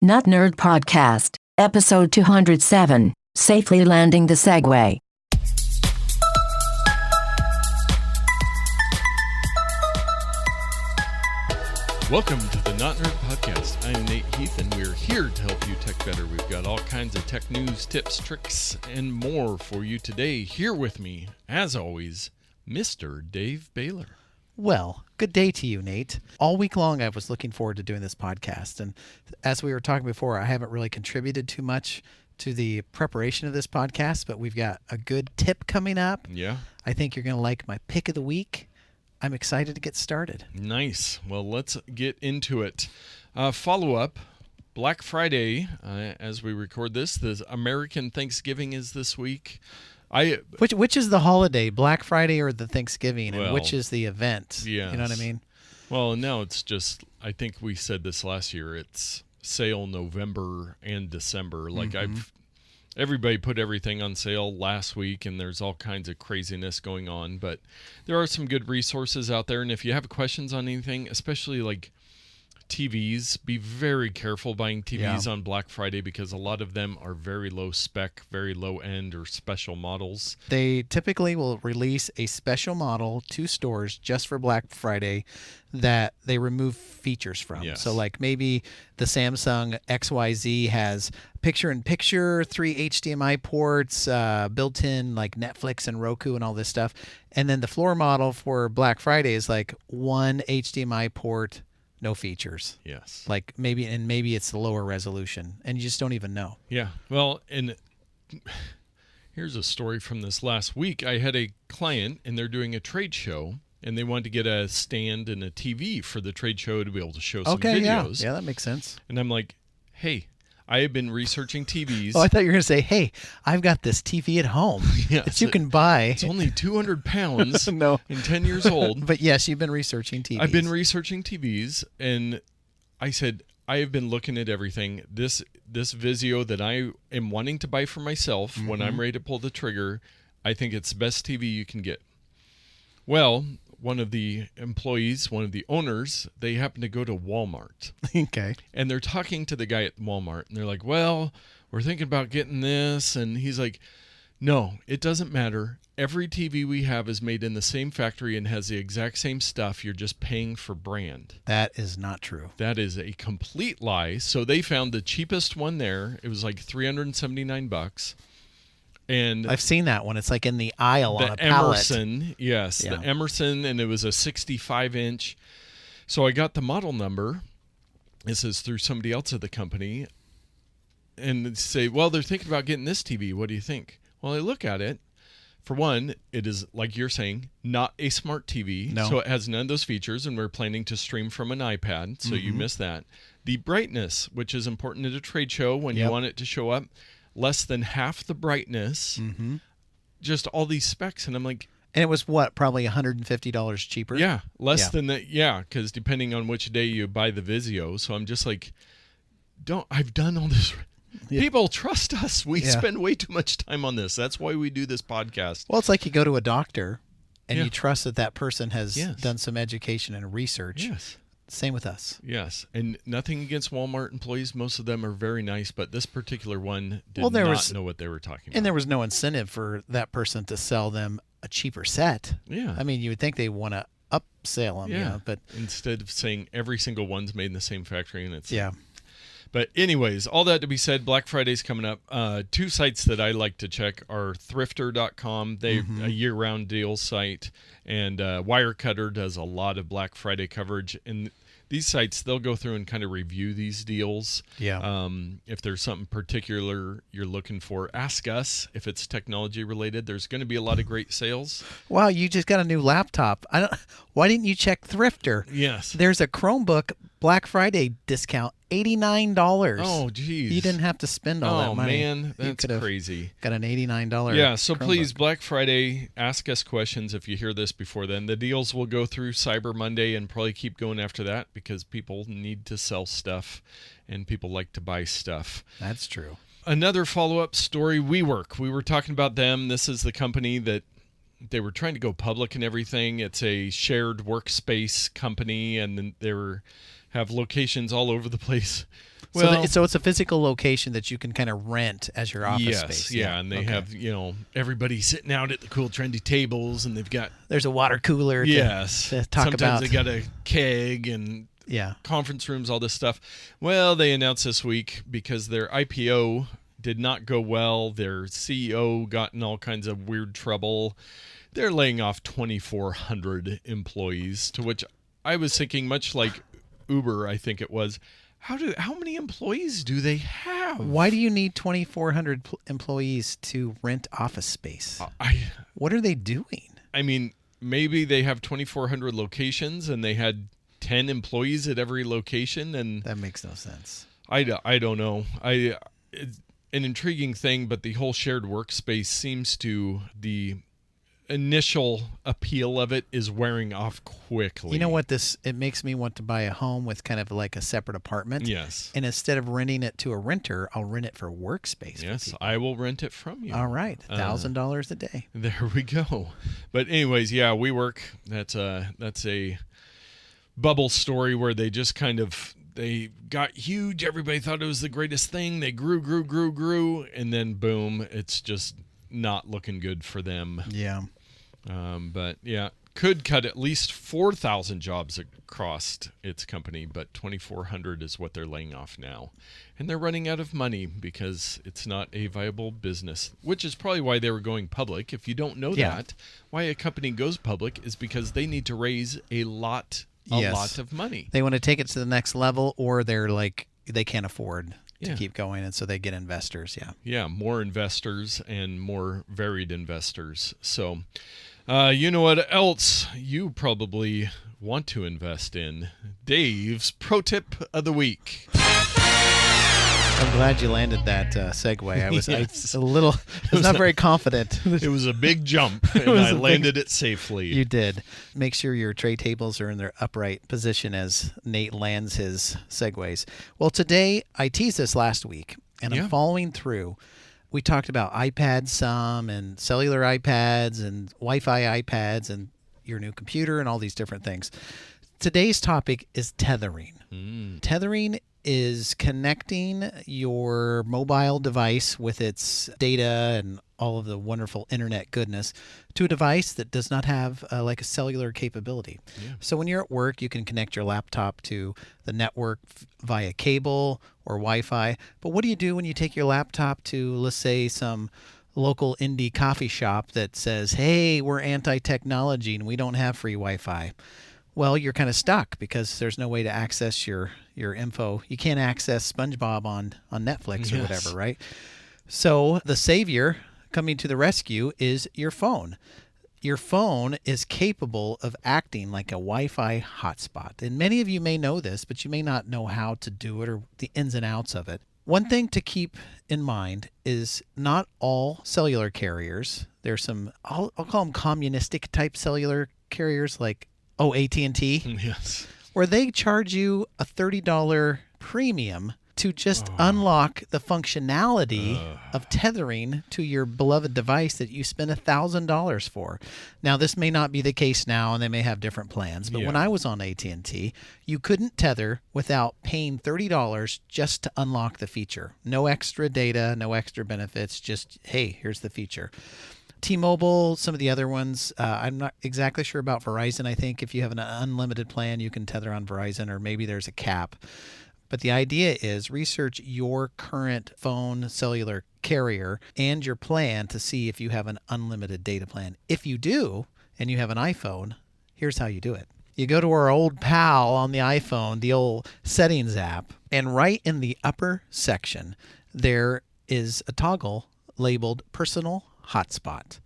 Notnerd Podcast, Episode 207, Safely Landing the Segue. Welcome to the Notnerd Podcast. I'm Nate Heath, and we're here to help you tech better. We've got all kinds of tech news, tips, tricks, and more for you today. Here with me, as always, Mr. Dave Baylor. Well, good day to you, Nate. All week long, I was looking forward to doing this podcast. And as we were talking before, I haven't really contributed too much to the preparation of this podcast, but we've got a good tip coming up. Yeah. I think you're going to like my pick of the week. I'm excited to get started. Nice. Well, let's get into it. Follow-up, Black Friday, as we record this. The American Thanksgiving is this week. Which is the holiday, Black Friday or the Thanksgiving, and Well, which is the event? yes. You know what I mean? Well, now it's just, I think we said this last year, it's sale November and December. Like everybody put everything on sale last week, and there's all kinds of craziness going on. But there are some good resources out there, and if you have questions on anything, especially like TVs, be very careful buying TVs on Black Friday because a lot of them are very low spec, very low end, or special models. They typically will release a special model to stores just for Black Friday that they remove features from. Yes. So like maybe the Samsung XYZ has picture-in-picture, 3 HDMI ports, built-in like Netflix and Roku and all this stuff. And then the floor model for Black Friday is like 1 HDMI port, no features. Yes. Like maybe it's the lower resolution, and you just don't even know. Yeah. Well, and here's a story from this last week. I had a client, and they're doing a trade show, and they wanted to get a stand and a TV for the trade show to be able to show some videos. Yeah, that makes sense. And I'm like, hey, I have been researching TVs. Oh, I thought you were going to say, hey, I've got this TV at home that you can buy. It's only 200 pounds No. and 10 years old. But yes, you've been researching TVs. I've been researching TVs, and I said, I have been looking at everything. This Vizio that I am wanting to buy for myself when I'm ready to pull the trigger, I think it's the best TV you can get. Well, one of the employees, one of the owners, they happen to go to Walmart. Okay. And they're talking to the guy at Walmart, and they're like, well, we're thinking about getting this. And he's like, no, it doesn't matter. Every TV we have is made in the same factory and has the exact same stuff. You're just paying for brand. That is not true. That is a complete lie. So they found the cheapest one there. It was like $379. And I've seen that one. It's like in the aisle on a the pallet. Emerson, yes, Yeah. the Emerson, and it was a 65-inch. So I got the model number. This is through somebody else at the company. And they say, well, they're thinking about getting this TV. What do you think? Well, I look at it. For one, it is, like you're saying, not a smart TV. No. So it has none of those features, and we're planning to stream from an iPad, so you miss that. The brightness, which is important at a trade show when you want it to show up, less than half the brightness, just all these specs. And I'm like... And it was what, probably $150 cheaper? Yeah, less than that. Yeah, because depending on which day you buy the Vizio. So I'm just like, I've done all this... Yeah. People trust us. We spend way too much time on this. That's why we do this podcast. Well, it's like you go to a doctor and you trust that person has Yes. done some education and research. Yes. Same with us. Yes. And nothing against Walmart employees. Most of them are very nice, but this particular one did Well, there not was- know what they were talking about. And there was no incentive for that person to sell them a cheaper set. Yeah. I mean, you would think they want to upsell them, you know, but instead of saying every single one's made in the same factory, and it's yeah. But anyways, all that to be said, Black Friday's coming up. Two sites that I like to check are thrifter.com. They're a year-round deals site, and Wirecutter does a lot of Black Friday coverage. And these sites, they'll go through and kind of review these deals. Yeah. If there's something particular you're looking for, ask us. If it's technology related, there's going to be a lot of great sales. Wow, you just got a new laptop. Why didn't you check Thrifter? Yes. There's a Chromebook Black Friday discount, $89. Oh, geez. You didn't have to spend all that money. Oh, man, that's crazy. Got an $89 Yeah, so Chromebook. please, Black Friday, ask us questions if you hear this before then. The deals will go through Cyber Monday and probably keep going after that because people need to sell stuff and people like to buy stuff. That's true. Another follow-up story, WeWork. We were talking about them. This is the company that they were trying to go public and everything. It's a shared workspace company, and then they have locations all over the place. Well, so it's a physical location that you can kind of rent as your office space. Yeah, and they have, everybody sitting out at the cool trendy tables, and they've got There's a water cooler to talk Sometimes about. they got a keg and conference rooms, all this stuff. Well, they announced this week because their IPO did not go well. Their CEO got in all kinds of weird trouble. They're laying off 2,400 employees, to which I was thinking, much like Uber, I think it was, how many employees do they have? Why do you need 2,400 employees to rent office space? What are they doing? I mean, maybe they have 2,400 locations and they had 10 employees at every location, and that makes no sense. I don't know. It's an intriguing thing, but the whole shared workspace seems to, the initial appeal of it is wearing off quickly. You know what, it makes me want to buy a home with kind of like a separate apartment. Yes. And instead of renting it to a renter, I'll rent it for workspace. Yes, I will rent it from you. All right, $1,000 a day. There we go. But anyways, yeah, WeWork, that's a bubble story where they just they got huge. Everybody thought it was the greatest thing. They grew, and then boom, it's just not looking good for them. Yeah. But yeah, could cut at least 4,000 jobs across its company, but 2,400 is what they're laying off now. And they're running out of money because it's not a viable business, which is probably why they were going public. If you don't know that, why a company goes public is because they need to raise a lot of money. They want to take it to the next level, or they can't afford to keep going, and so they get investors. Yeah, more investors and more varied investors. So you know what else you probably want to invest in? Dave's pro tip of the week. I'm glad you landed that segue. I was Yes. not very confident. It was a big jump, and I landed it safely. You did. Make sure your tray tables are in their upright position as Nate lands his segues. Well, today, I teased this last week, and I'm following through. We talked about iPads some, and cellular iPads, and Wi-Fi iPads, and your new computer, and all these different things. Today's topic is tethering. Tethering is connecting your mobile device with its data and all of the wonderful internet goodness to a device that does not have like a cellular capability. So when you're at work, you can connect your laptop to the network via cable or Wi-Fi. But what do you do when you take your laptop to, let's say, some local indie coffee shop that says, hey, we're anti-technology and we don't have free Wi-Fi? Well, you're kind of stuck because there's no way to access your info. You can't access SpongeBob on Netflix or whatever, right? So the savior coming to the rescue is your phone. Your phone is capable of acting like a Wi-Fi hotspot. And many of you may know this, but you may not know how to do it or the ins and outs of it. One thing to keep in mind is not all cellular carriers. There's some, I'll call them communistic type cellular carriers like AT&T, Yes. where they charge you a $30 premium to just unlock the functionality of tethering to your beloved device that you spent $1,000 for. Now, this may not be the case now, and they may have different plans, but when I was on AT&T, you couldn't tether without paying $30 just to unlock the feature. No extra data, no extra benefits, just, hey, here's the feature. T-Mobile, some of the other ones, I'm not exactly sure about Verizon. I think if you have an unlimited plan, you can tether on Verizon, or maybe there's a cap. But the idea is research your current phone cellular carrier and your plan to see if you have an unlimited data plan. If you do, and you have an iPhone, here's how you do it. You go to our old pal on the iPhone, the old settings app, and right in the upper section, there is a toggle labeled Personal Hotspot.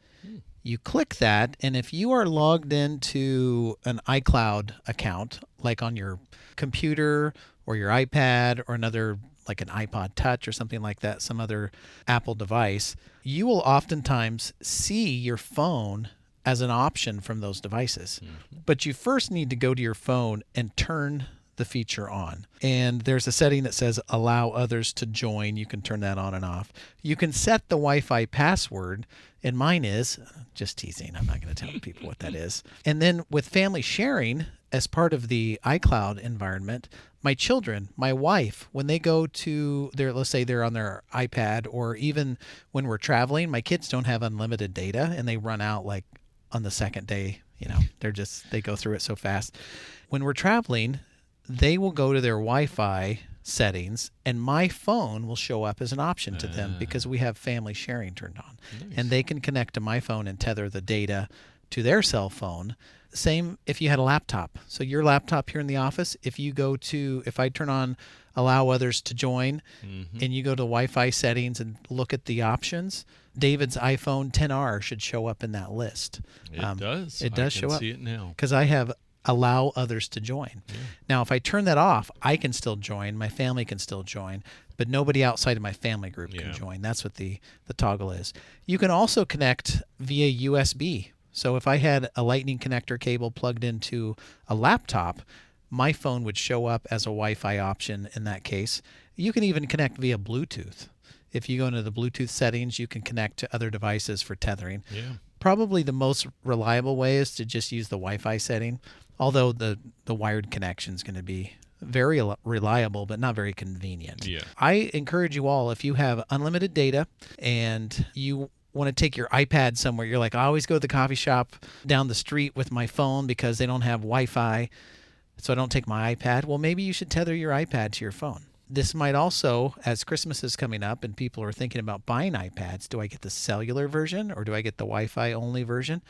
You click that, and if you are logged into an iCloud account, like on your computer or your iPad or another, like an iPod Touch or something like that, some other Apple device, you will oftentimes see your phone as an option from those devices. But you first need to go to your phone and turn the feature on. And there's a setting that says allow others to join. You can turn that on and off. You can set the Wi-Fi password, and mine is, just teasing, I'm not going to tell people what that is. And then with family sharing, as part of the iCloud environment, my children, my wife, when they go to let's say they're on their iPad, or even when we're traveling, my kids don't have unlimited data and they run out like on the second day. They go through it so fast. When we're traveling, they will go to their Wi-Fi settings and my phone will show up as an option to them because we have family sharing turned on. Nice. And they can connect to my phone and tether the data to their cell phone. Same if you had a laptop. So your laptop here in the office, if I turn on allow others to join, and you go to Wi-Fi settings and look at the options, David's iPhone XR should show up in that list. It does. It does show up. I can see it now. Because I have allow others to join. Yeah. Now, if I turn that off, I can still join. My family can still join, but nobody outside of my family group can join. That's what the toggle is. You can also connect via USB. So if I had a lightning connector cable plugged into a laptop, my phone would show up as a Wi-Fi option in that case. You can even connect via Bluetooth. If you go into the Bluetooth settings, you can connect to other devices for tethering. Yeah. Probably the most reliable way is to just use the Wi-Fi setting, although the wired connection is going to be very reliable, but not very convenient. Yeah. I encourage you all, if you have unlimited data and you want to take your iPad somewhere, you're like, I always go to the coffee shop down the street with my phone because they don't have Wi-Fi, so I don't take my iPad. Well, maybe you should tether your iPad to your phone. This might also, as Christmas is coming up and people are thinking about buying iPads, do I get the cellular version or do I get the Wi-Fi only version?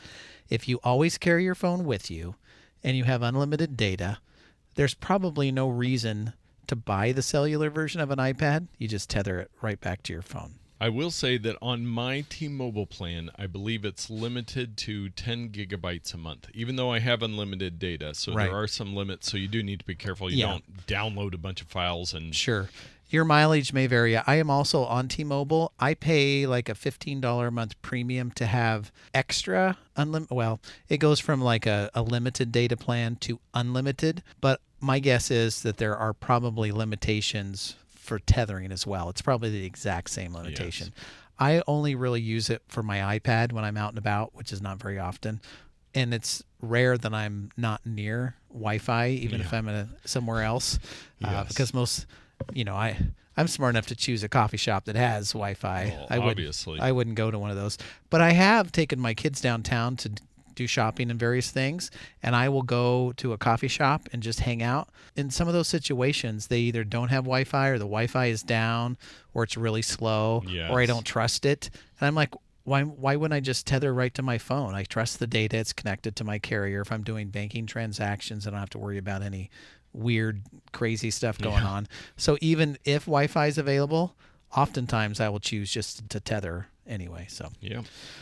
If you always carry your phone with you and you have unlimited data, there's probably no reason to buy the cellular version of an iPad. You just tether it right back to your phone. I will say that on my T-Mobile plan, I believe it's limited to 10 gigabytes a month, even though I have unlimited data. So there are some limits, so you do need to be careful. You don't download a bunch of files. Sure. Your mileage may vary. I am also on T-Mobile. I pay like a $15 a month premium to have extra unlimited. Well, it goes from like a limited data plan to unlimited, but my guess is that there are probably limitations for tethering as well. It's probably the exact same limitation. Yes. I only really use it for my iPad when I'm out and about, which is not very often. And it's rare that I'm not near Wi-Fi, even if I'm somewhere else. Because most, I'm smart enough to choose a coffee shop that has Wi-Fi. Well, obviously. I wouldn't go to one of those. But I have taken my kids downtown to do shopping and various things, and I will go to a coffee shop and just hang out. In some of those situations, they either don't have Wi-Fi or the Wi-Fi is down or it's really slow or I don't trust it. And I'm like, why wouldn't I just tether right to my phone? I trust the data. It's connected to my carrier. If I'm doing banking transactions, I don't have to worry about any weird, crazy stuff going on. So even if Wi-Fi is available, oftentimes I will choose just to tether anyway.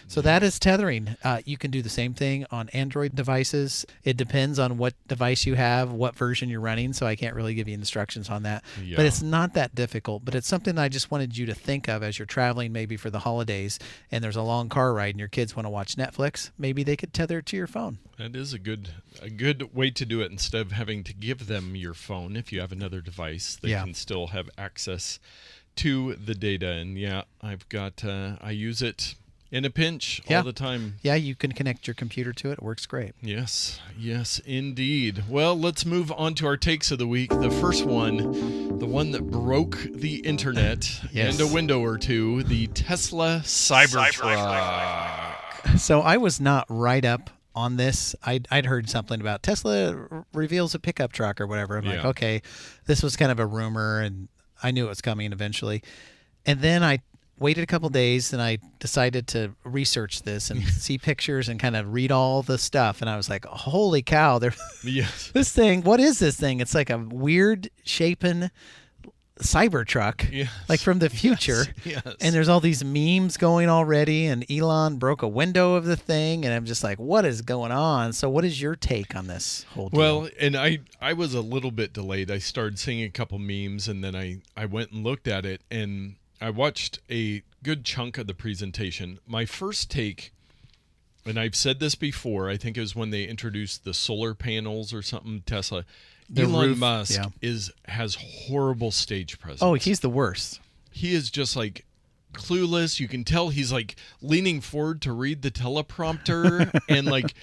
So that is tethering. You can do the same thing on Android devices. It depends on what device you have, what version you're running, so I can't really give you instructions on that. But it's not that difficult, but it's something that I just wanted you to think of as you're traveling, maybe for the holidays, and there's a long car ride and your kids want to watch Netflix. Maybe they could tether it to your phone. That is a good way to do it. Instead of having to give them your phone, if you have another device, they can still have access to the data. And I've got I use it in a pinch all the time. You can connect your computer to it. It works great. Yes indeed. Well, let's move on to our takes of the week. The first one, the one that broke the internet and a window or two, the Tesla Cybertruck. So I was not right up on this. I'd heard something about Tesla reveals a pickup truck or whatever. I'm like, okay, this was kind of a rumor, and I knew it was coming eventually. And then I waited a couple days and I decided to research this and see pictures and kind of read all the stuff. And I was like, holy cow, this thing, what is this thing? It's like a weird shapen Cybertruck, like from the future. Yes. And there's all these memes going already, and Elon broke a window of the thing, and I'm just like, what is going on? So what is your take on this whole deal? Well, and I was a little bit delayed. I started seeing a couple memes, and then I went and looked at it, and I watched a good chunk of the presentation. My first take, and I've said this before, I think it was when they introduced the solar panels or something, Tesla. Elon Musk has horrible stage presence. Oh, he's the worst. He is just like clueless. You can tell he's like leaning forward to read the teleprompter and like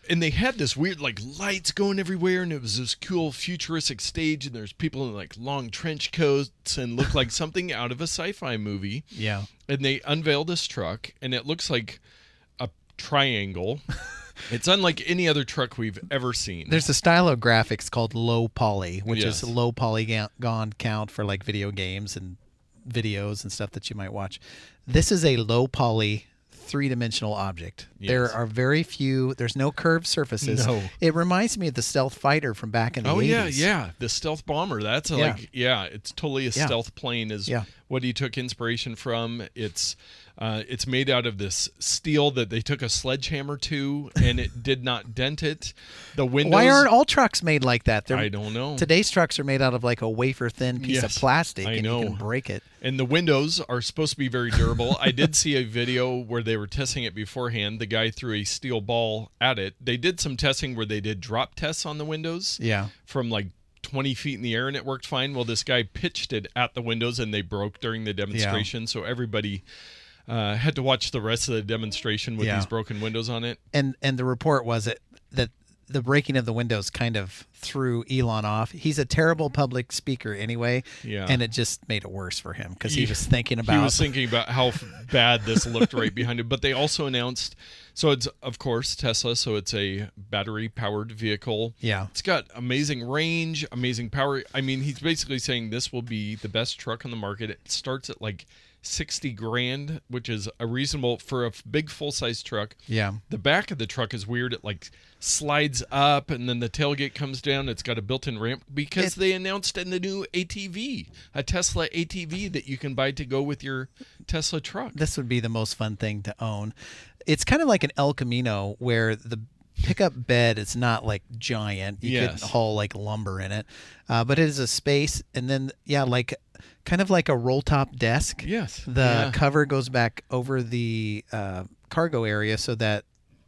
and they had this weird like lights going everywhere, and it was this cool futuristic stage, and there's people in like long trench coats and look like something out of a sci-fi movie. Yeah. And they unveiled this truck, and it looks like a triangle. It's unlike any other truck we've ever seen. There's a style of graphics called low poly, which Yes. is low polygon count for like video games and videos and stuff that you might watch. This is a low poly three-dimensional object. Yes. There are very few. There's no curved surfaces. No. It reminds me of the stealth fighter from back in the 80s. Oh yeah, the stealth bomber. That's it's totally a stealth plane. Is what he took inspiration from. It's made out of this steel that they took a sledgehammer to, and it did not dent it. The windows. Why aren't all trucks made like that? I don't know. Today's trucks are made out of like a wafer-thin piece of plastic, and you can break it. And the windows are supposed to be very durable. I did see a video where they were testing it beforehand. The guy threw a steel ball at it. They did some testing where they did drop tests on the windows. Yeah. From like 20 feet in the air, and it worked fine. Well, this guy pitched it at the windows, and they broke during the demonstration. Yeah. So everybody had to watch the rest of the demonstration with these broken windows on it. And the report was that the breaking of the windows kind of threw Elon off. He's a terrible public speaker anyway, and it just made it worse for him because he was thinking about how bad this looked right behind him. But they also announced, so it's, of course, Tesla, so it's a battery-powered vehicle. Yeah. It's got amazing range, amazing power. I mean, he's basically saying this will be the best truck on the market. It starts at like $60,000, which is a reasonable for a big full-size truck. Yeah. The back of the truck is weird. It like slides up, and then the tailgate comes down. It's got a built-in ramp because they announced in the new ATV, a Tesla ATV that you can buy to go with your Tesla truck. This would be the most fun thing to own. It's kind of like an El Camino where the pickup bed is not like giant. You could haul like lumber in it, but it is a space, and then like kind of like a roll top desk. Yes. The cover goes back over the cargo area so that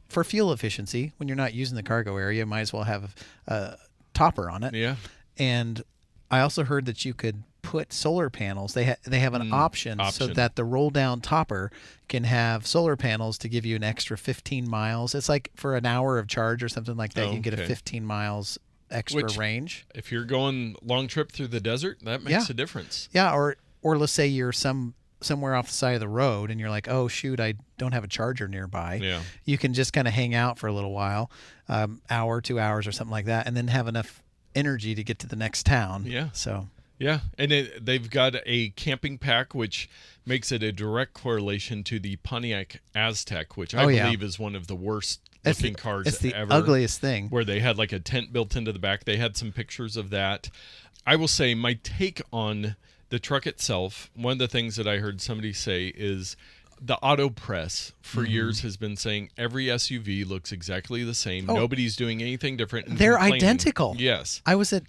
for fuel efficiency, when you're not using the cargo area, you might as well have a topper on it. Yeah. And I also heard that you could put solar panels. They have an option so that the roll down topper can have solar panels to give you an extra 15 miles. It's like for an hour of charge or something like that, you can get a 15 miles extra range. If you're going long trip through the desert, that makes a difference. Yeah, or let's say you're somewhere off the side of the road and you're like, oh shoot, I don't have a charger nearby. Yeah. You can just kind of hang out for a little while, hour, 2 hours or something like that, and then have enough energy to get to the next town. Yeah. So. Yeah, and they've got a camping pack, which makes it a direct correlation to the Pontiac Aztec, which I believe is one of the worst looking cars it's the ever. Ugliest thing. Where they had like a tent built into the back. They had some pictures of that. I will say my take on the truck itself, one of the things that I heard somebody say is the auto press for years has been saying every SUV looks exactly the same. Nobody's doing anything different. And they're identical. Yes. I was at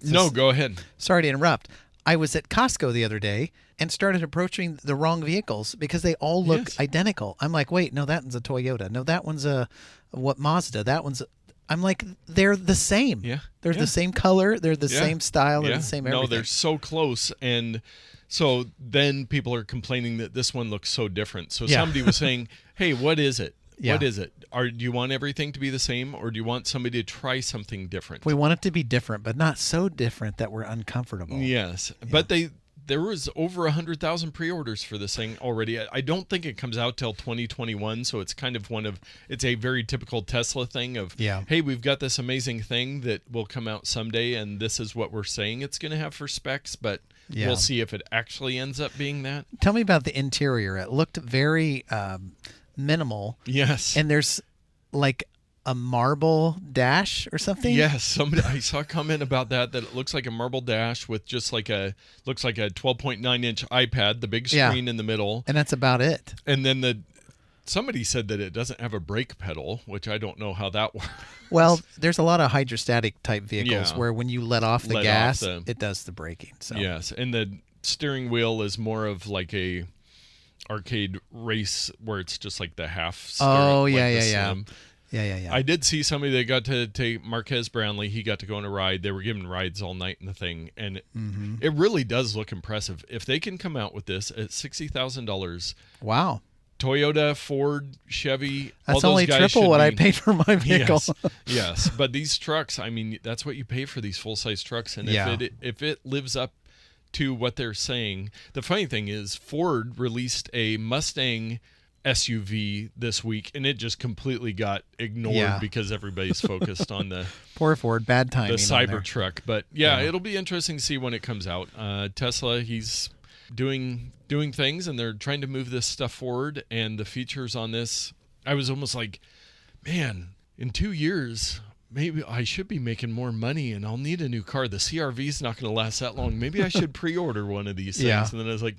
No, go ahead. Sorry to interrupt. I was at Costco the other day and started approaching the wrong vehicles because they all look identical. I'm like, wait, no, that one's a Toyota. No, that one's a Mazda. That one's I'm like, they're the same. Yeah. They're the same color. They're the same style. They're the same everything. No, they're so close. And so then people are complaining that this one looks so different. So somebody was saying, hey, what is it? Yeah. What is it? Do you want everything to be the same, or do you want somebody to try something different? We want it to be different, but not so different that we're uncomfortable. Yes. Yeah. But there was over 100,000 pre-orders for this thing already. I don't think it comes out till 2021, so it's kind of it's a very typical Tesla thing of, hey, we've got this amazing thing that will come out someday, and this is what we're saying it's going to have for specs, but we'll see if it actually ends up being that. Tell me about the interior. It looked very minimal. Yes. And there's like a marble dash or something? Yes, I saw a comment about that it looks like a marble dash with just looks like a 12.9-inch iPad, the big screen in the middle. And that's about it. And then somebody said that it doesn't have a brake pedal, which I don't know how that works. Well, there's a lot of hydrostatic type vehicles where when you let off the gas, it does the braking. So. Yes, and the steering wheel is more of like a arcade race where it's just like the half. Oh, yeah. Yeah. I did see somebody that got to take Marquez Brownlee. He got to go on a ride. They were giving rides all night in the thing, and it really does look impressive. If they can come out with this at $60,000, wow. Toyota, Ford, Chevy, That's all those only guys triple should what I be- paid for my vehicle. Yes. But these trucks, I mean, that's what you pay for these full-size trucks, and Yeah. if it lives up to what they're saying, the funny thing is Ford released a Mustang SUV this week, and it just completely got ignored because everybody's focused on the Poor Ford, bad timing. the Cybertruck. But yeah, it'll be interesting to see when it comes out. Tesla, he's doing things, and they're trying to move this stuff forward. And the features on this, I was almost like, man, in 2 years, maybe I should be making more money, and I'll need a new car. The CR-V is not going to last that long. Maybe I should pre-order one of these things. Yeah. And then I was like,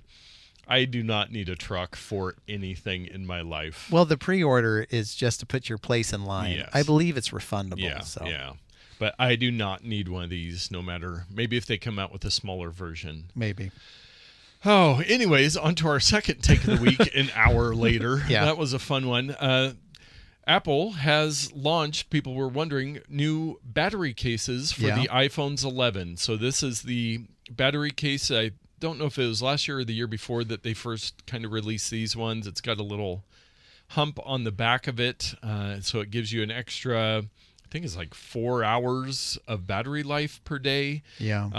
I do not need a truck for anything in my life. Well, the pre-order is just to put your place in line. Yes. I believe it's refundable. Yeah, so. yeah. But I do not need one of these, no matter. Maybe if they come out with a smaller version. Maybe. Oh, anyways, on to our second take of the week, an hour later. Yeah. That was a fun one. Apple has launched, people were wondering, new battery cases for the iPhones 11. So this is the battery case. I don't know if it was last year or the year before that they first kind of released these ones. It's got a little hump on the back of it. So it gives you an extra, I think it's like 4 hours of battery life per day. Yeah.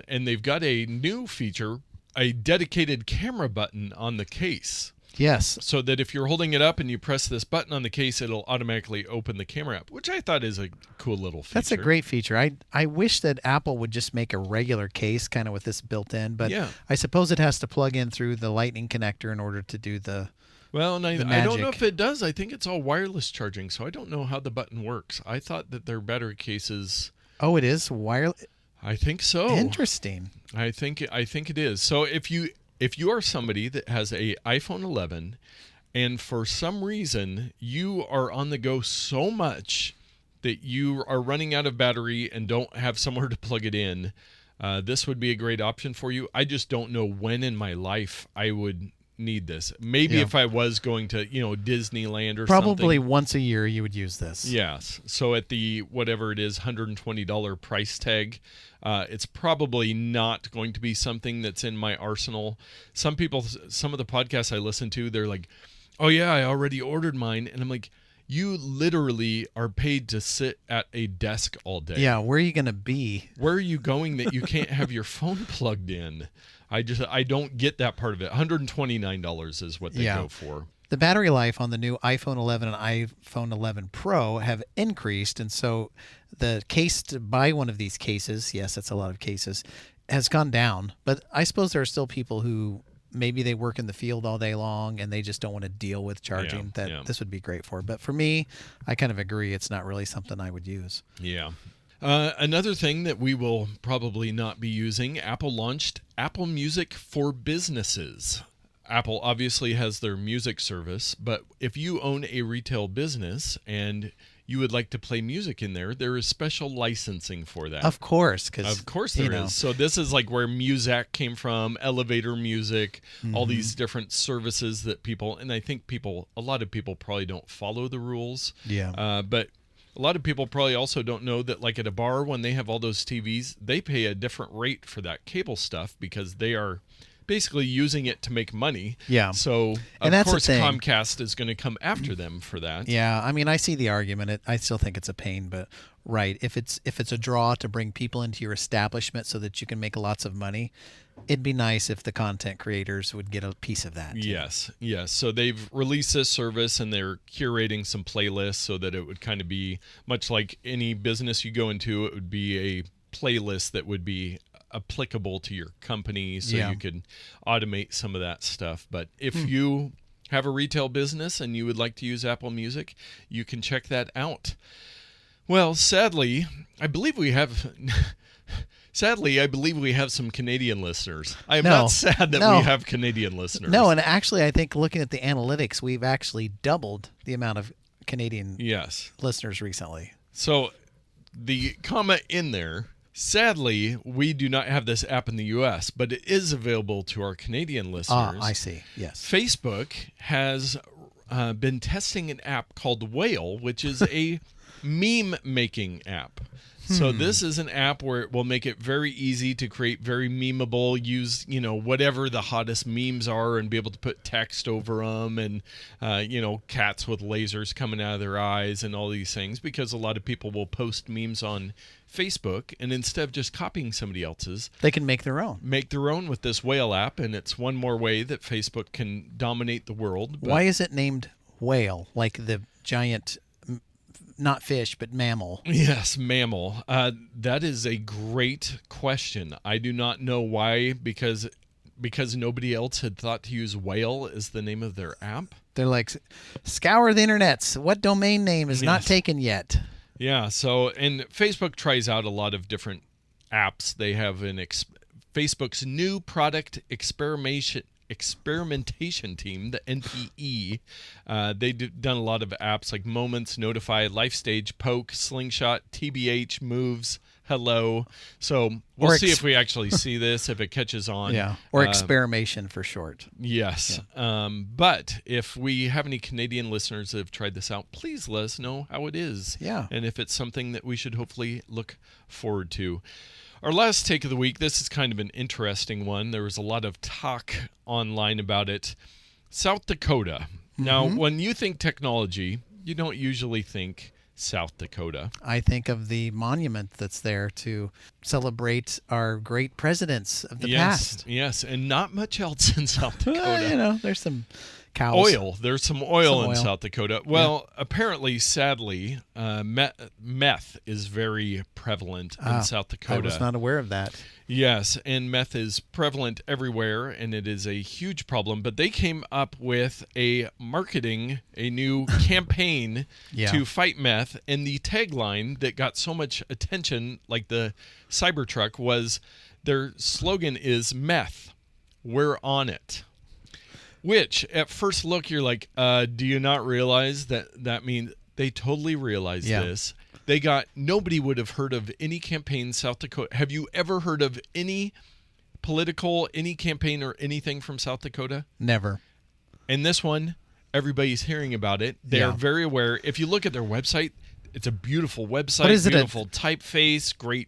And they've got a new feature, a dedicated camera button on the case. Yes. So that if you're holding it up and you press this button on the case, it'll automatically open the camera app, which I thought is a cool little feature. That's a great feature. I wish that Apple would just make a regular case kind of with this built in, but I suppose it has to plug in through the Lightning connector in order to do the Well, and I don't know magic. if it does. I think it's all wireless charging, so I don't know how the button works. I thought that their battery cases... Oh, it is wireless? I think so. Interesting. I think it is. So if you are somebody that has a iPhone 11 and for some reason you are on the go so much that you are running out of battery and don't have somewhere to plug it in, this would be a great option for you. I just don't know when in my life I would need this. Maybe if I was going to, Disneyland or something. Probably once a year you would use this. Yes. So at the, whatever it is, $120 price tag, it's probably not going to be something that's in my arsenal. Some of the podcasts I listen to, they're like, oh yeah, I already ordered mine. And I'm like, you literally are paid to sit at a desk all day. Yeah, where are you going to be? Where are you going that you can't have your phone plugged in? I don't get that part of it. $129 is what they go for. The battery life on the new iPhone 11 and iPhone 11 Pro have increased, and so the case to buy one of these cases, yes, that's a lot of cases, has gone down. But I suppose there are still people who maybe they work in the field all day long and they just don't want to deal with charging this would be great for. But for me, I kind of agree it's not really something I would use. Yeah. Another thing that we will probably not be using, Apple launched Apple Music for businesses. Apple obviously has their music service, but if you own a retail business and you would like to play music in there, there is special licensing for that. Of course. Of course there is. So this is like where Muzak came from, Elevator Music, all these different services that people, and I think a lot of people probably don't follow the rules. Yeah. But a lot of people probably also don't know that, like at a bar, when they have all those TVs, they pay a different rate for that cable stuff because they are basically using it to make money. Yeah. So, of course, Comcast is going to come after them for that. Yeah. I mean, I see the argument. I still think it's a pain, but right. If it's a draw to bring people into your establishment so that you can make lots of money, it'd be nice if the content creators would get a piece of that. Too. Yes. So they've released this service and they're curating some playlists so that it would kind of be much like any business you go into. It would be a playlist that would be applicable to your company so you could automate some of that stuff. But if you have a retail business and you would like to use Apple Music, you can check that out. Well, sadly, I believe we have some Canadian listeners. I am not sad that we have Canadian listeners. No, and actually I think looking at the analytics, we've actually doubled the amount of Canadian listeners recently. So the comma in there, sadly, we do not have this app in the U.S., but it is available to our Canadian listeners. I see. Yes. Facebook has been testing an app called Whale, which is a meme making app. So this is an app where it will make it very easy to create very memeable, use, whatever the hottest memes are and be able to put text over them and, cats with lasers coming out of their eyes and all these things, because a lot of people will post memes on Facebook, and instead of just copying somebody else's, they can make their own. Make their own with this Whale app, and it's one more way that Facebook can dominate the world. Why is it named Whale, like the giant... not fish, but mammal? Yes, mammal. That is a great question. I do not know why, because nobody else had thought to use Whale as the name of their app. They're like, scour the internets. What domain name is not taken yet? Yeah, so, and Facebook tries out a lot of different apps. They have Facebook's new product experimentation team, the NPE. They've done a lot of apps like Moments, Notify, LifeStage, Poke, Slingshot, TBH, Moves, Hello. So we'll see if we actually see this, if it catches on. Yeah, or experimentation for short. Yes. Yeah. But if we have any Canadian listeners that have tried this out, please let us know how it is. Yeah. And if it's something that we should hopefully look forward to. Our last take of the week, this is kind of an interesting one. There was a lot of talk online about it. South Dakota. Now, when you think technology, you don't usually think South Dakota. I think of the monument that's there to celebrate our great presidents of the past. Yes, and not much else in South Dakota. There's some cows. There's some oil in South Dakota. Well, apparently, sadly, meth is very prevalent in South Dakota. I was not aware of that. Yes, and meth is prevalent everywhere, and it is a huge problem. But they came up with a new campaign to fight meth, and the tagline that got so much attention, like the Cybertruck, was their slogan is "Meth, we're on it." Which, at first look, you're like, do you not realize that means they totally realize this? Nobody would have heard of any campaign in South Dakota. Have you ever heard of any campaign or anything from South Dakota? Never. And this one, everybody's hearing about it. They are very aware. If you look at their website, it's a beautiful website. What is it? Beautiful typeface, great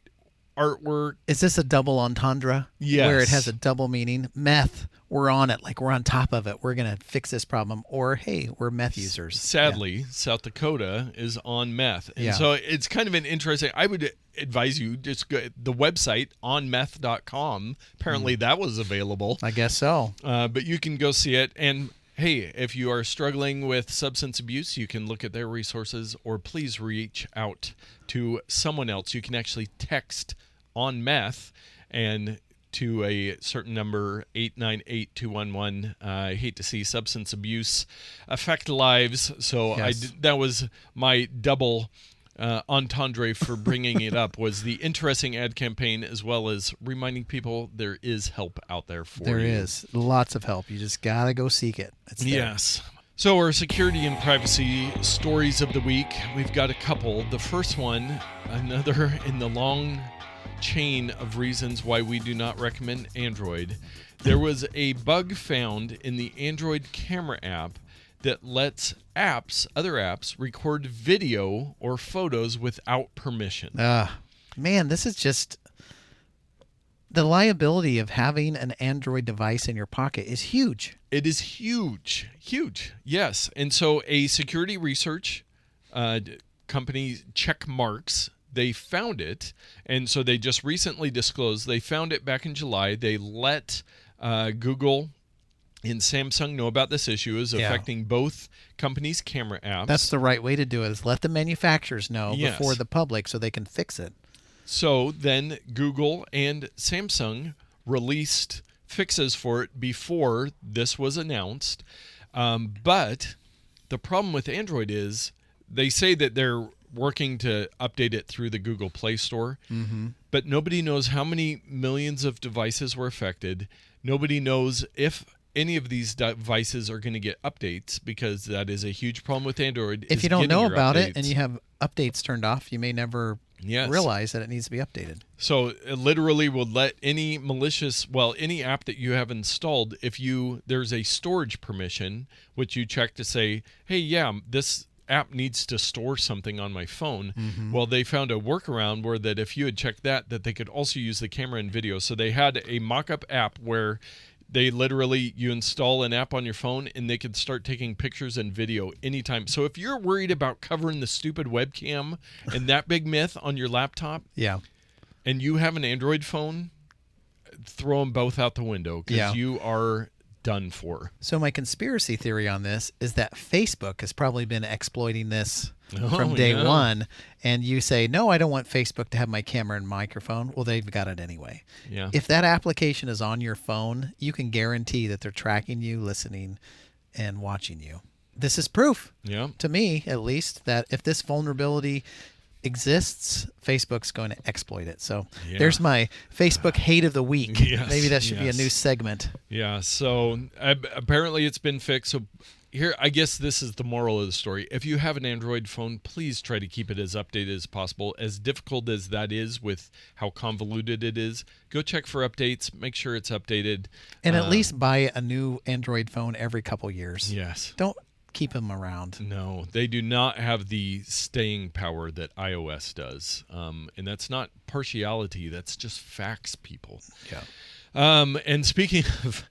artwork. Is this a double entendre? Yes. Where it has a double meaning? Meth, we're on it. Like, we're on top of it. We're going to fix this problem. Or, hey, we're meth users. Sadly, South Dakota is on meth. And so it's kind of an interesting... I would advise you just go the website onmeth.com. Apparently that was available. I guess so. But you can go see it. And hey, if you are struggling with substance abuse, you can look at their resources, or please reach out to someone else. You can actually text on meth and to a certain number, 898-211. I hate to see substance abuse affect lives, so that was my double entendre for bringing it up, was the interesting ad campaign, as well as reminding people there is help out there for you. There is lots of help. You just got to go seek it. It's there. Yes. So our security and privacy stories of the week, we've got a couple. The first one, another in the long chain of reasons why we do not recommend Android. There was a bug found in the Android camera app that lets other apps, record video or photos without permission. Man, this is just... The liability of having an Android device in your pocket is huge. It is huge. Huge. Yes. And so a security research company, Checkmarks, they found it. And so they just recently disclosed they found it back in July. They let Google and Samsung know about this issue is affecting both companies' camera apps. That's the right way to do it, is let the manufacturers know before the public so they can fix it. So then Google and Samsung released fixes for it before this was announced. But the problem with Android is they say that they're working to update it through the Google Play Store, but nobody knows how many millions of devices were affected. Nobody knows if any of these devices are going to get updates, because that is a huge problem with Android. If you don't know about it and you have updates turned off, you may never realize that it needs to be updated. So it literally will let any any app that you have installed, there's a storage permission, which you check to say, hey, yeah, this app needs to store something on my phone. Well, they found a workaround where that if you had checked that they could also use the camera and video. So they had a mock-up app where they literally, you install an app on your phone and they could start taking pictures and video anytime. So if you're worried about covering the stupid webcam and that big myth on your laptop, and you have an Android phone, throw them both out the window because you are done for. So my conspiracy theory on this is that Facebook has probably been exploiting this from day one, and you say, no, I don't want Facebook to have my camera and microphone. Well, they've got it anyway. Yeah. If that application is on your phone, you can guarantee that they're tracking you, listening, and watching you. This is proof, to me at least, that if this vulnerability exists, Facebook's going to exploit it. So there's my Facebook hate of the week. Maybe that should be a new segment. Yeah, so apparently it's been fixed. So here, I guess this is the moral of the story. If you have an Android phone, please try to keep it as updated as possible. As difficult as that is with how convoluted it is, go check for updates, make sure it's updated. And at least buy a new Android phone every couple years. Yes. Don't keep them around. No, they do not have the staying power that iOS does. And that's not partiality. That's just facts, people. Yeah. And speaking of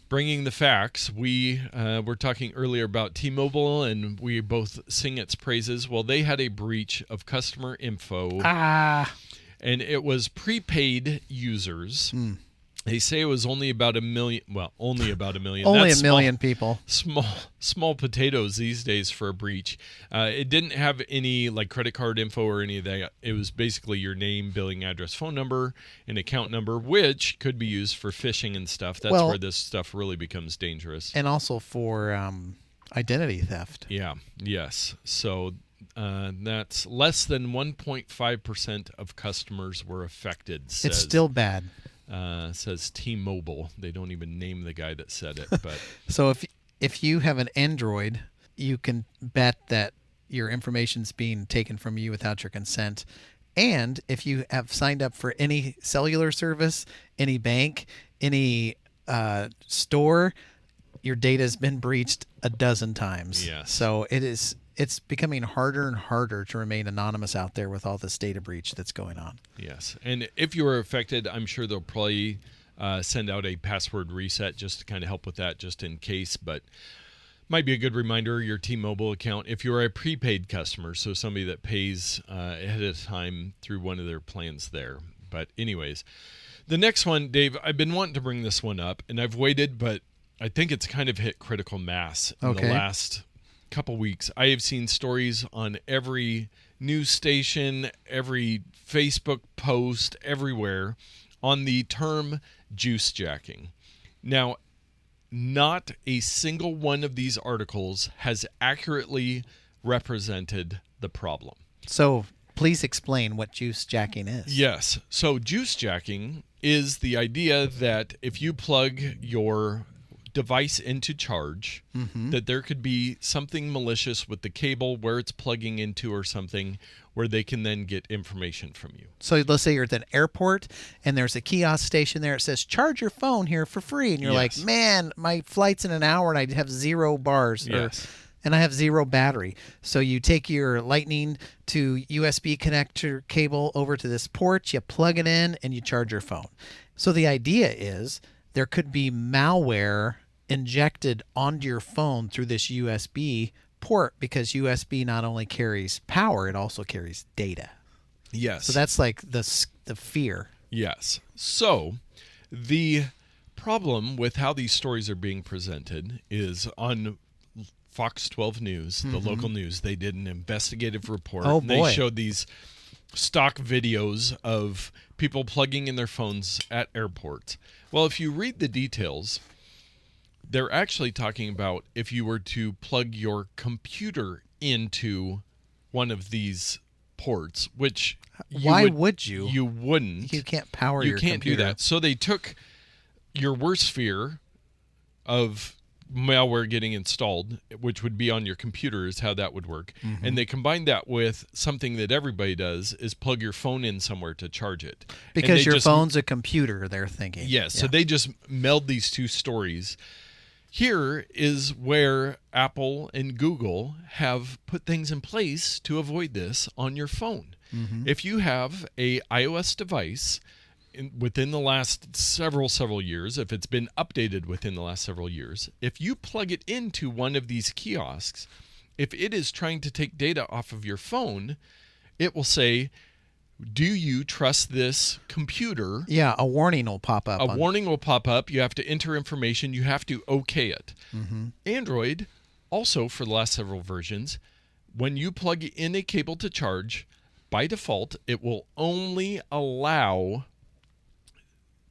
bringing the facts, we were talking earlier about T-Mobile, and we both sing its praises. Well, they had a breach of customer info. And it was prepaid users. They say it was only about 1 million. Well, only about 1 million. Only That's a million people. Small potatoes these days for a breach. It didn't have any like credit card info or any of that. It was basically your name, billing address, phone number, and account number, which could be used for phishing and stuff. That's where this stuff really becomes dangerous. And also for identity theft. Yeah. Yes. So that's less than 1.5% of customers were affected. It's still bad. Says T-Mobile. They don't even name the guy that said it. But so if you have an Android, you can bet that your information's being taken from you without your consent. And if you have signed up for any cellular service, any bank, any store, your data has been breached a dozen times. Yes. So it's becoming harder and harder to remain anonymous out there with all this data breach that's going on. Yes. And if you are affected, I'm sure they'll probably send out a password reset just to kind of help with that, just in case. But might be a good reminder, your T-Mobile account, if you're a prepaid customer, so somebody that pays ahead of time through one of their plans there. But anyways, the next one, Dave, I've been wanting to bring this one up, and I've waited, but I think it's kind of hit critical mass in the last couple weeks. I have seen stories on every news station, every Facebook post, everywhere on the term juicejacking. Now, not a single one of these articles has accurately represented the problem. So please explain what juicejacking is. Yes. So juicejacking is the idea that if you plug your device into charge, that there could be something malicious with the cable where it's plugging into or something where they can then get information from you. So let's say you're at an airport and there's a kiosk station there. It says, charge your phone here for free. And you're like, man, my flight's in an hour and I have 0 bars. And I have 0 battery. So you take your Lightning to USB connector cable over to this port, you plug it in, and you charge your phone. So the idea is there could be malware injected onto your phone through this USB port, because USB not only carries power, it also carries data. Yes. So that's like the fear. Yes. So the problem with how these stories are being presented is on Fox 12 News, the local news, they did an investigative report. Oh, and they showed these stock videos of people plugging in their phones at airports. Well, if you read the details, they're actually talking about if you were to plug your computer into one of these ports, which why would you? You wouldn't. You can't power your computer. You can't do that. So they took your worst fear of malware getting installed, which would be on your computer, is how that would work. And they combine that with something that everybody does, is plug your phone in somewhere to charge it. Because your phone's a computer, they're thinking. Yes, so they just meld these two stories. Here is where Apple and Google have put things in place to avoid this on your phone. If you have a iOS device within the last several years, if it's been updated within the last several years, if you plug it into one of these kiosks, if it is trying to take data off of your phone, it will say, do you trust this computer? Yeah, a warning will pop up. A warning will pop up. You have to enter information. You have to okay it. Android, also for the last several versions, when you plug in a cable to charge, by default, it will only allow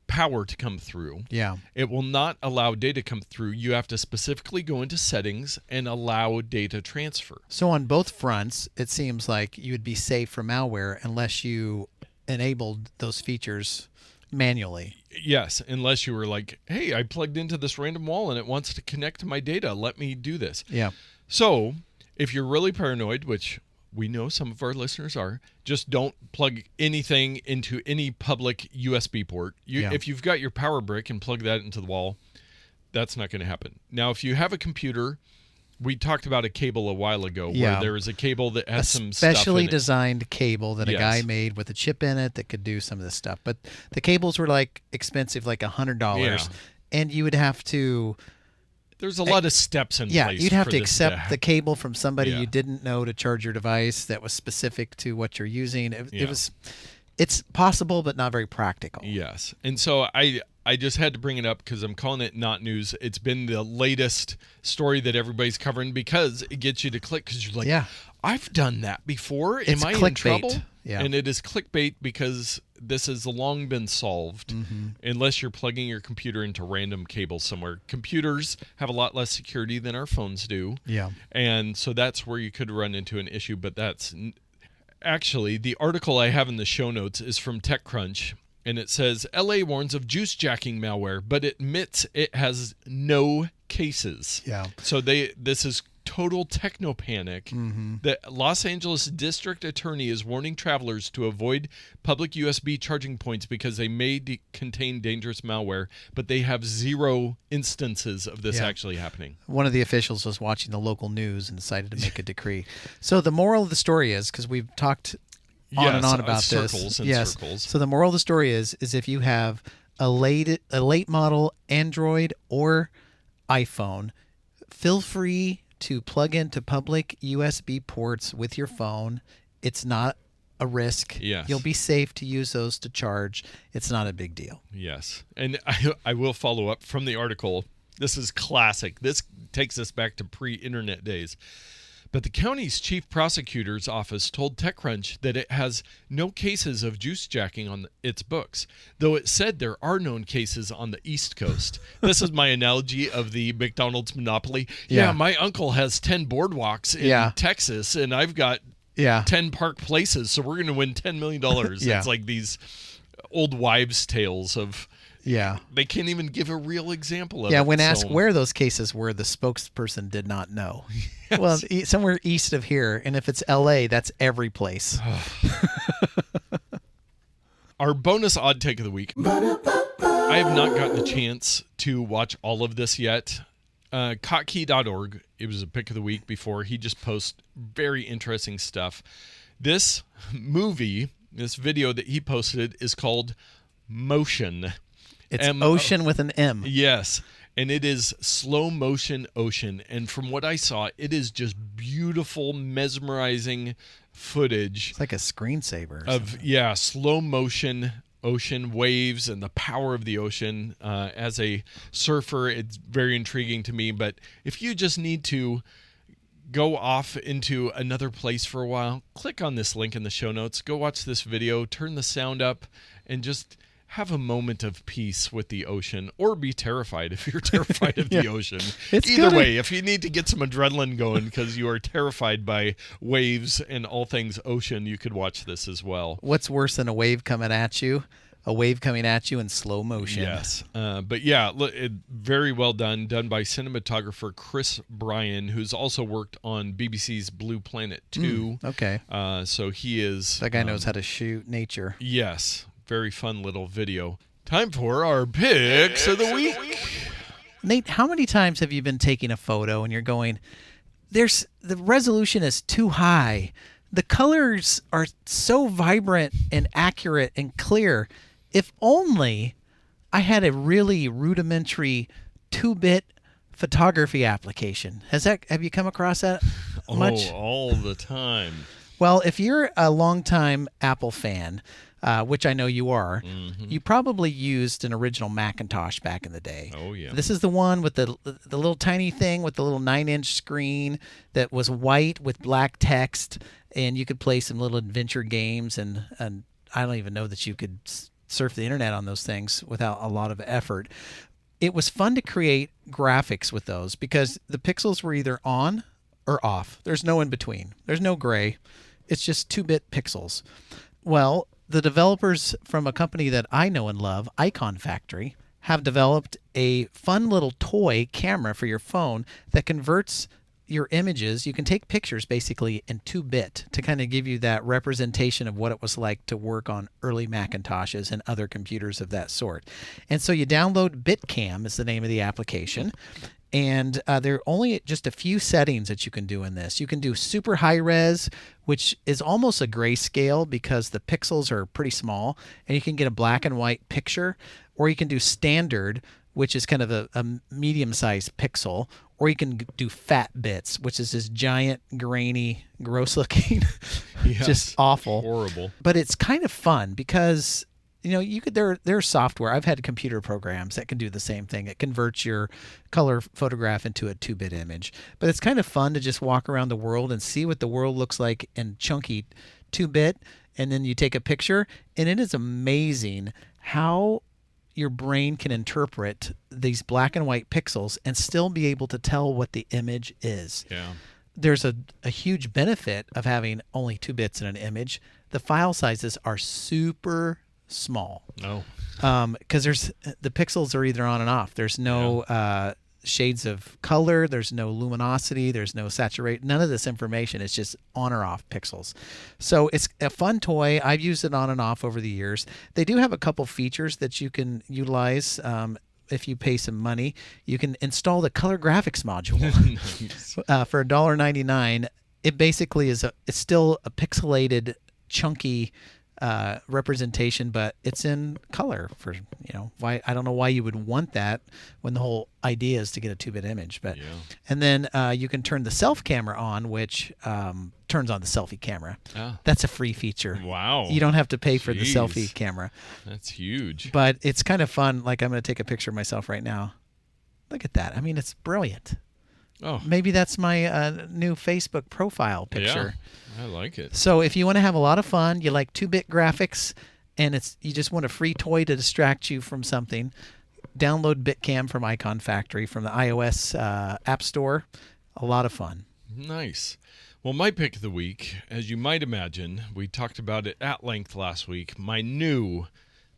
power to come through. Yeah. It will not allow data to come through. You have to specifically go into settings and allow data transfer. So on both fronts, it seems like you would be safe from malware unless you enabled those features manually. Yes, unless you were like, hey, I plugged into this random wall and it wants to connect to my data. Let me do this. Yeah. So if you're really paranoid, which we know some of our listeners are, just don't plug anything into any public USB port. If you've got your power brick and plug that into the wall, that's not going to happen. Now, if you have a computer, we talked about a cable a while ago where there is a cable that has some stuff in it. Specially designed cable that a guy made with a chip in it that could do some of this stuff. But the cables were like expensive, like $100. And you would have to... There's a lot of steps in place. Yeah, you'd have to accept the cable from somebody you didn't know to charge your device that was specific to what you're using. It's possible, but not very practical. Yes. And so I just had to bring it up because I'm calling it not news. It's been the latest story that everybody's covering because it gets you to click because you're like, I've done that before. It's Am I clickbait. in trouble? Yeah. And it is clickbait because this has long been solved unless you're plugging your computer into random cables somewhere. Computers have a lot less security than our phones do. Yeah. And so that's where you could run into an issue, but that's... Actually, the article I have in the show notes is from TechCrunch, and it says, LA warns of juicejacking malware, but admits it has no cases. Yeah. So this is total techno panic. The Los Angeles district attorney is warning travelers to avoid public USB charging points because they may contain dangerous malware, but they have zero instances of this actually happening. One of the officials was watching the local news and decided to make a decree. So the moral of the story is, because we've talked on and on about circles this. Circles. So the moral of the story is if you have a late model Android or iPhone, feel free to plug into public USB ports with your phone. It's not a risk. Yes. You'll be safe to use those to charge. It's not a big deal. Yes. And I will follow up from the article. This is classic. This takes us back to pre-internet days. But the county's chief prosecutor's office told TechCrunch that it has no cases of juicejacking on its books, though it said there are known cases on the East Coast. This is my analogy of the McDonald's monopoly. Yeah, my uncle has 10 boardwalks in Texas, and I've got 10 park places, so we're going to win $10 million. It's like these old wives' tales of... Yeah. They can't even give a real example of it. Yeah, when asked where those cases were, the spokesperson did not know. Yes. Well, somewhere east of here, and if it's LA, that's every place. Our bonus odd take of the week. I have not gotten a chance to watch all of this yet. Kotkey.org, it was a pick of the week before. He just posts very interesting stuff. This movie, this video that he posted is called Motion. It's ocean with an M. Yes. And it is slow motion ocean. And from what I saw, it is just beautiful, mesmerizing footage. It's like a screensaver. Of slow motion ocean waves and the power of the ocean. As a surfer, it's very intriguing to me. But if you just need to go off into another place for a while, click on this link in the show notes. Go watch this video, turn the sound up, and just... have a moment of peace with the ocean, or be terrified if you're terrified of the ocean. Either way, if you need to get some adrenaline going because you are terrified by waves and all things ocean, you could watch this as well. What's worse than a wave coming at you? a wave coming at you in slow motion. Yes. But yeah, look, very well done by cinematographer Chris Bryan, who's also worked on BBC's Blue Planet 2. Okay. So he is... That guy knows how to shoot nature. Yes. Very fun little video. Time for our picks of the week. Nate, how many times have you been taking a photo and you're going, the resolution is too high. The colors are so vibrant and accurate and clear. If only I had a really rudimentary 2-bit photography application. Have you come across that much? Oh, all the time. Well, if you're a longtime Apple fan, which I know you are, you probably used an original Macintosh back in the day. Oh, yeah. This is the one with the little tiny thing with the little 9-inch screen that was white with black text, and you could play some little adventure games, and I don't even know that you could surf the internet on those things without a lot of effort. It was fun to create graphics with those because the pixels were either on or off. There's no in between. There's no gray. It's just 2-bit pixels. Well, the developers from a company that I know and love, Icon Factory, have developed a fun little toy camera for your phone that converts your images. You can take pictures basically in 2-bit to kind of give you that representation of what it was like to work on early Macintoshes and other computers of that sort. And so you download BitCam is the name of the application. And there are only just a few settings that you can do in this. You can do super high res, which is almost a grayscale because the pixels are pretty small, and you can get a black and white picture. Or you can do standard, which is kind of a medium-sized pixel. Or you can do fat bits, which is this giant, grainy, gross-looking, just awful. Horrible. But it's kind of fun because... you could there's software. I've had computer programs that can do the same thing. It converts your color photograph into a 2-bit image. But it's kind of fun to just walk around the world and see what the world looks like in chunky 2-bit, and then you take a picture, and it is amazing how your brain can interpret these black and white pixels and still be able to tell what the image is. Yeah. There's a huge benefit of having only 2 bits in an image. The file sizes are super small. No. Because the pixels are either on and off. There's no shades of color. There's no luminosity. There's no saturation. None of this information. It's just on or off pixels. So it's a fun toy. I've used it on and off over the years. They do have a couple features that you can utilize. If you pay some money, you can install the color graphics module. Nice. For $1.99. It basically is it's still a pixelated, chunky representation, but it's in color. For why, I don't know why you would want that when the whole idea is to get a 2-bit image. But and then you can turn the self camera on, which turns on the selfie camera. That's a free feature. Wow. You don't have to pay for the selfie camera. That's huge. But it's kind of fun. Like, I'm going to take a picture of myself right now. Look at that. I mean, it's brilliant. Oh, maybe that's my new Facebook profile picture. Yeah, I like it. So if you want to have a lot of fun, you like 2-bit graphics, and you just want a free toy to distract you from something, download BitCam from Icon Factory from the iOS App Store. A lot of fun. Nice. Well, my pick of the week, as you might imagine, we talked about it at length last week, my new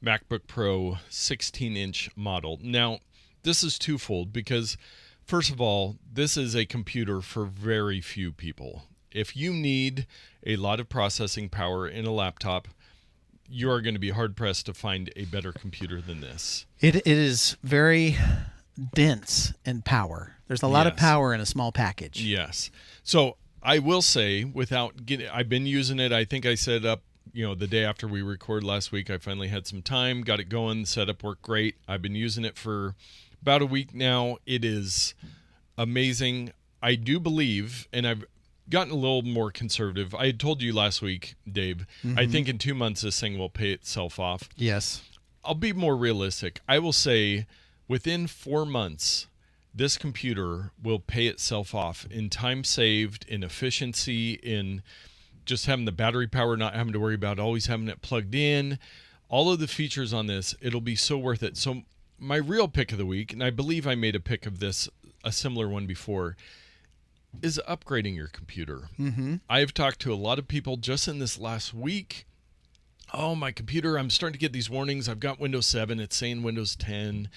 MacBook Pro 16-inch model. Now, this is twofold because... first of all, this is a computer for very few people. If you need a lot of processing power in a laptop, you are going to be hard-pressed to find a better computer than this. It is very dense in power. There's a lot of power in a small package. Yes. So I will say, I've been using it. I think I set it up, the day after we recorded last week. I finally had some time, got it going, the setup worked great. I've been using it for about a week now. It is amazing. I do believe, and I've gotten a little more conservative. I had told you last week, Dave, I think in 2 months this thing will pay itself off. Yes. I'll be more realistic. I will say within 4 months, this computer will pay itself off in time saved, in efficiency, in just having the battery power, not having to worry about always having it plugged in. All of the features on this, it'll be so worth it. So my real pick of the week, and I believe I made a pick of this, a similar one before, is upgrading your computer. I've talked to a lot of people just in this last week oh, my computer, I'm starting to get these warnings. I've got Windows 7. It's saying Windows 10.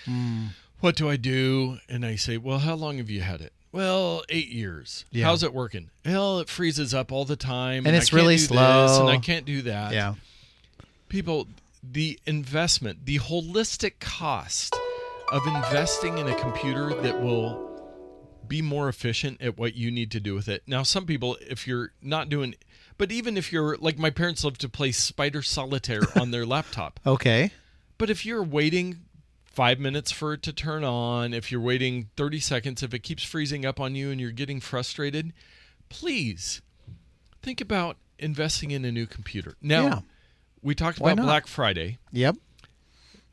What do I do? And I say, well, how long have you had it? Well, 8 years. Yeah. How's it working? Well, it freezes up all the time. And it's really slow. And I can't do that. Yeah. People, the investment, the holistic cost of investing in a computer that will be more efficient at what you need to do with it. Now, some people, if you're not doing, but even if you're, like my parents love to play Spider Solitaire on their laptop. Okay. But if you're waiting 5 minutes for it to turn on, if you're waiting 30 seconds, if it keeps freezing up on you and you're getting frustrated, please think about investing in a new computer. Now, we talked about Black Friday. Yep.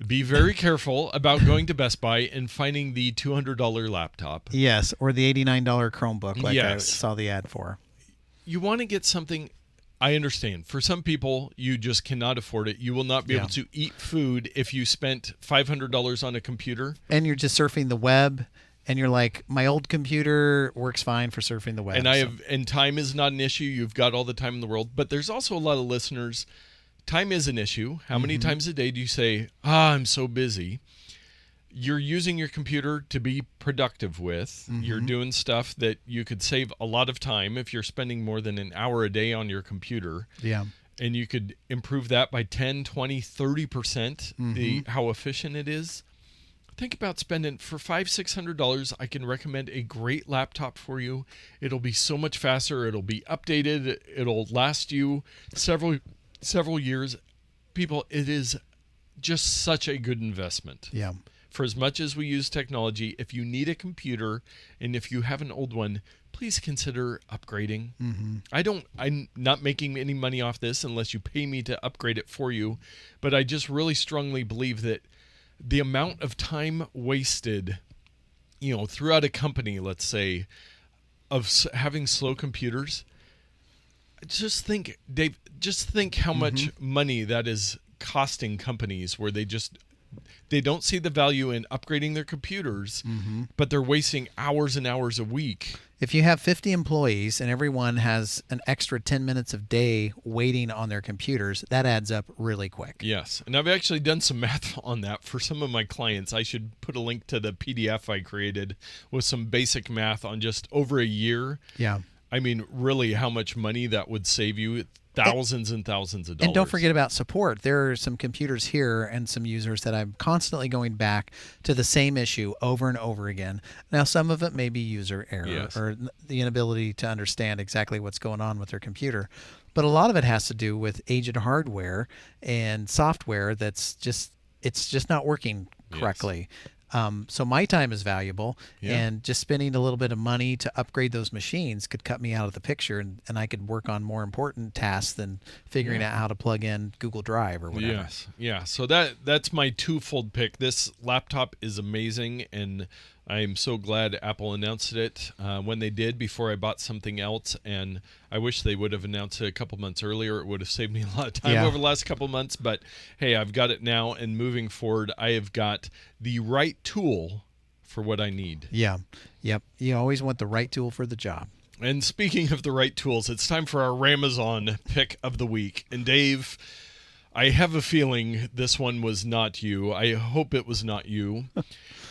Be very careful about going to Best Buy and finding the $200 laptop. Yes, or the $89 Chromebook like I Yes. saw the ad for. You want to get something, I understand. For some people, you just cannot afford it. You will not be able to eat food if you spent $500 on a computer. And you're just surfing the web, and you're like, my old computer works fine for surfing the web. And time is not an issue. You've got all the time in the world. But there's also a lot of listeners. Time is an issue. How many times a day do you say, I'm so busy? You're using your computer to be productive with. You're doing stuff that you could save a lot of time if you're spending more than an hour a day on your computer. Yeah. And you could improve that by 10, 20, 30%, how efficient it is. Think about spending for $500, $600. I can recommend a great laptop for you. It'll be so much faster. It'll be updated. It'll last you several years. People, it is just such a good investment. Yeah. For as much as we use technology, if you need a computer and if you have an old one, please consider upgrading. I'm not making any money off this unless you pay me to upgrade it for you. But I just really strongly believe that the amount of time wasted, throughout a company, let's say, of having slow computers, just think, Dave, how much money that is costing companies where they don't see the value in upgrading their computers, but they're wasting hours and hours a week. If you have 50 employees and everyone has an extra 10 minutes a day waiting on their computers, that adds up really quick. Yes. And I've actually done some math on that for some of my clients. I should put a link to the PDF I created with some basic math on just over a year. Yeah. I mean, really how much money that would save you. Thousands and thousands of dollars. And don't forget about support. There are some computers here and some users that I'm constantly going back to the same issue over and over again. Now, some of it may be user error or the inability to understand exactly what's going on with their computer. But a lot of it has to do with aged hardware and software it's just not working correctly. So my time is valuable, and just spending a little bit of money to upgrade those machines could cut me out of the picture, and I could work on more important tasks than figuring out how to plug in Google Drive or whatever. Yes, yeah. So that's my twofold pick. This laptop is amazing, and I'm so glad Apple announced it when they did before I bought something else, and I wish they would have announced it a couple months earlier. It would have saved me a lot of time over the last couple months, but hey, I've got it now, and moving forward, I have got the right tool for what I need. Yeah, yep. You always want the right tool for the job. And speaking of the right tools, it's time for our Ramazon pick of the week. And Dave, I have a feeling this one was not you. I hope it was not you.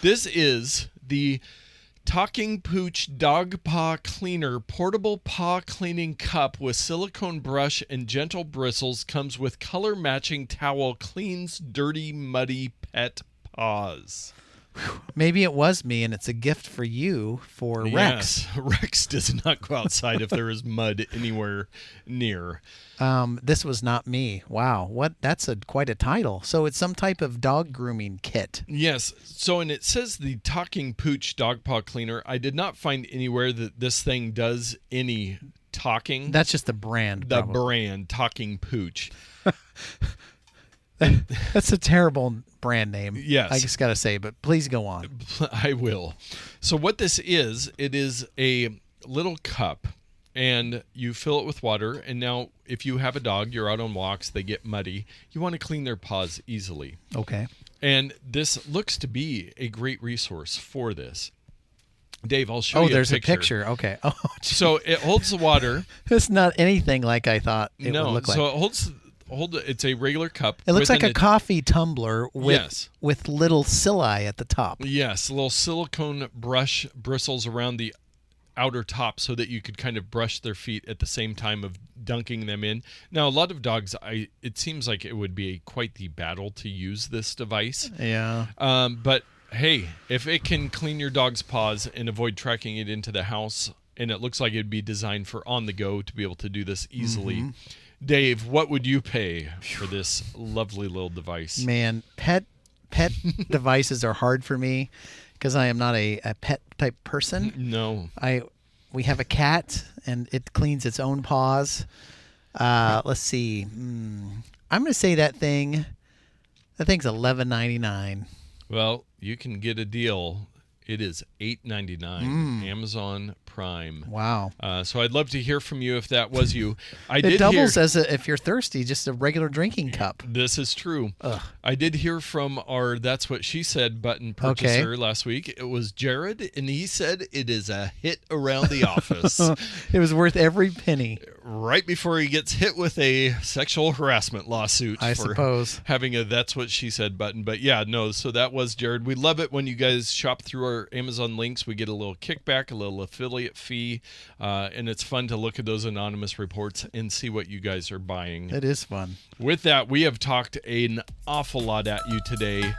This is the Talking Pooch Dog Paw Cleaner Portable Paw Cleaning Cup with silicone brush and gentle bristles. Comes with color matching towel. Cleans dirty, muddy pet paws. Maybe it was me, and it's a gift for you for Rex. Yes, Rex does not go outside if there is mud anywhere near. This was not me. Wow, that's quite a title. So it's some type of dog grooming kit. Yes. So, and it says the Talking Pooch Dog Paw Cleaner. I did not find anywhere that this thing does any talking. That's just the brand. The brand, Talking Pooch. That's a terrible brand name. Yes. I just got to say, but please go on. I will. So what this is, it is a little cup, and you fill it with water. And now if you have a dog, you're out on walks, they get muddy. You want to clean their paws easily. Okay. And this looks to be a great resource for this. Dave, I'll show you there's a picture. Okay. Oh, so it holds the water. It's not anything like I thought it would look like. So it It's a regular cup. It looks with like a coffee tumbler Yes. with little cilia at the top. Yes, little silicone brush bristles around the outer top so that you could kind of brush their feet at the same time of dunking them in. Now, a lot of dogs, it seems like it would be quite the battle to use this device. Yeah. But hey, if it can clean your dog's paws and avoid tracking it into the house, and it looks like it'd be designed for on the go to be able to do this easily. Dave, what would you pay for this lovely little device? Man, pet devices are hard for me because I am not a pet type person. No. We have a cat and it cleans its own paws. Let's see. I'm going to say that thing's $11.99. Well, you can get a deal. It is $8.99. Amazon Prime. Wow. So I'd love to hear from you if that was you. It doubles as if you're thirsty, just a regular drinking cup. This is true. Ugh. I did hear from our That's What She Said button purchaser last week. It was Jared, and he said it is a hit around the office. It was worth every penny. Right before he gets hit with a sexual harassment lawsuit I for suppose. having a That's What She Said button. But yeah, no, so that was Jared. We love it when you guys shop through our Amazon links. We get a little kickback, a little affiliate fee, and it's fun to look at those anonymous reports and see what you guys are buying. It is fun. With that, we have talked an awful lot at you today.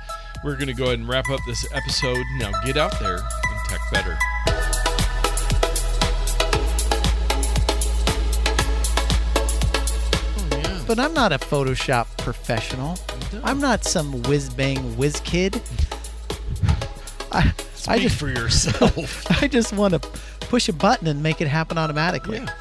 We're going to go ahead and wrap up this episode. Now get out there and tech better. But I'm not a Photoshop professional. No. I'm not some whiz-bang whiz kid. Speak for yourself. I just want to push a button and make it happen automatically. Yeah.